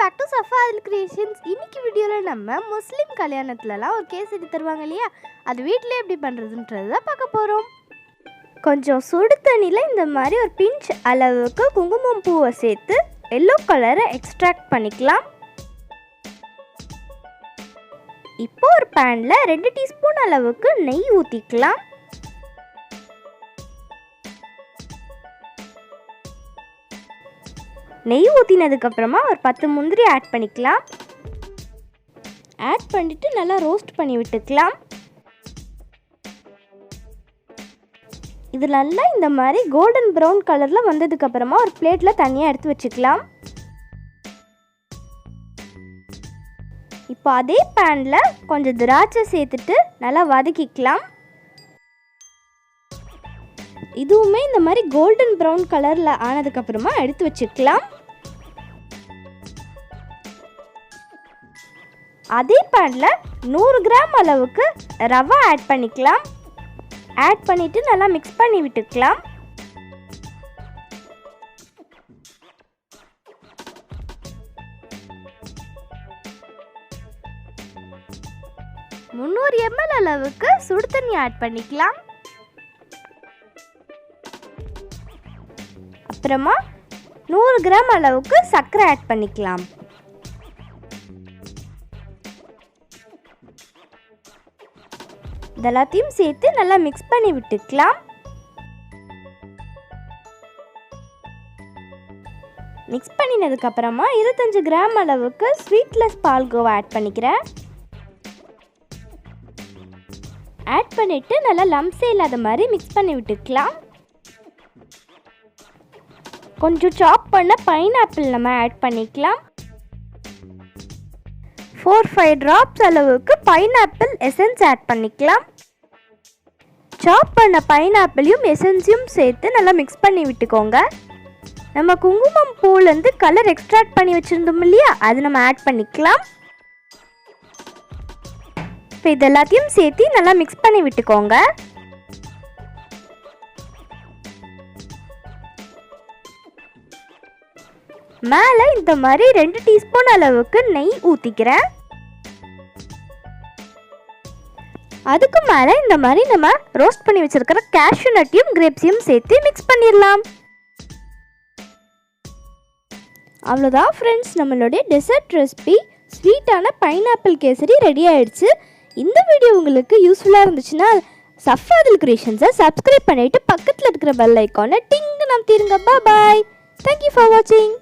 Back to Untitled Creations. இன்னைக்கு வீடியோவில் நம்ம முஸ்லீம் கல்யாணத்துலலாம் ஒரு கேசரி தருவாங்க இல்லையா, அது வீட்டிலே எப்படி பண்ணுறதுன்றது தான் பார்க்க போகிறோம். கொஞ்சம் சுடு தண்ணியில் இந்த மாதிரி ஒரு பிஞ்ச் அளவுக்கு குங்குமம் பூவை சேர்த்து எல்லோ கலரை எக்ஸ்ட்ராக்ட் பண்ணிக்கலாம். இப்போ ஒரு பேனில் 2 டீஸ்பூன் அளவுக்கு நெய் ஊற்றிக்கலாம். நெய் ஊற்றினதுக்கப்புறமா ஒரு 10 முந்திரி ஆட் பண்ணிக்கலாம். ஆட் பண்ணிவிட்டு நல்லா ரோஸ்ட் பண்ணி விட்டுக்கலாம். இது நல்லா இந்த மாதிரி கோல்டன் ப்ரௌன் கலரில் வந்ததுக்கப்புறமா ஒரு பிளேட்டில் தனியாக எடுத்து வச்சுக்கலாம். இப்போ அதே பேனில் கொஞ்சம் திராட்சை சேர்த்துட்டு நல்லா வதக்கிக்கலாம். இதுவுமே இந்த மாதிரி கோல்டன் ப்ரௌன் கலரில் ஆனதுக்கப்புறமா எடுத்து வச்சுக்கலாம். அதே பேனில் 100 கிராம் அளவுக்கு ரவை ஆட் பண்ணிக்கலாம். ஆட் பண்ணிவிட்டு நல்லா மிக்ஸ் பண்ணி விட்டுக்கலாம். முந்நூறு ml அளவுக்கு சுடு தண்ணி ஆட் பண்ணிக்கலாம். அப்புறமா 100 கிராம் அளவுக்கு சர்க்கரை ஆட் பண்ணிக்கலாம். இதெல்லாத்தையும் சேர்த்து நல்லா மிக்ஸ் பண்ணி விட்டுக்கலாம். மிக்ஸ் பண்ணினதுக்கப்புறமா 25 கிராம் அளவுக்கு ஸ்வீட்லெஸ் பால்கோவா ஆட் பண்ணிக்கிறேன். ஆட் பண்ணிவிட்டு நல்லா லம்ஸே இல்லாத மாதிரி மிக்ஸ் பண்ணி விட்டுக்கலாம். கொஞ்சம் சாப் பண்ண பைனாப்பிள் நம்ம ஆட் பண்ணிக்கலாம். 4-5 ட்ராப்ஸ் அளவுக்கு பைனாப்பிள் எசன்ஸ் ஆட் பண்ணிக்கலாம். சாப் பண்ண பைனாப்பிளையும் எசன்ஸையும் சேர்த்து நல்லா மிக்ஸ் பண்ணி விட்டுக்கோங்க. நம்ம குங்குமம் பூலேருந்து கலர் எக்ஸ்ட்ராக்ட் பண்ணி வச்சுருந்தோம் இல்லையா, அது நம்ம ஆட் பண்ணிக்கலாம். இப்போ இது எல்லாத்தையும் சேர்த்து நல்லா மிக்ஸ் பண்ணி விட்டுக்கோங்க. மேலே இந்த மாதிரி 2 டீஸ்பூன் அளவுக்கு நெய் ஊற்றிக்கிறேன். அதுக்கு மேலே இந்த மாதிரி நம்ம ரோஸ்ட் பண்ணி வச்சிருக்கிற கேஷ்யூ நட்டையும் கிரேப்ஸையும் சேர்த்து மிக்ஸ் பண்ணிடலாம். அவ்வளோதான் ஃப்ரெண்ட்ஸ், நம்மளுடைய டெசர்ட் ரெசிபி ஸ்வீட்டான பைனாப்பிள் கேசரி ரெடி ஆயிடுச்சு. இந்த வீடியோ உங்களுக்கு யூஸ்ஃபுல்லாக இருந்துச்சுன்னா Untitled Creationsஐ சப்ஸ்கிரைப் பண்ணிவிட்டு பக்கத்தில் இருக்கிற பெல் ஐக்கானை டிங்கு நம்பிடுங்க. பாய். Thank you for watching.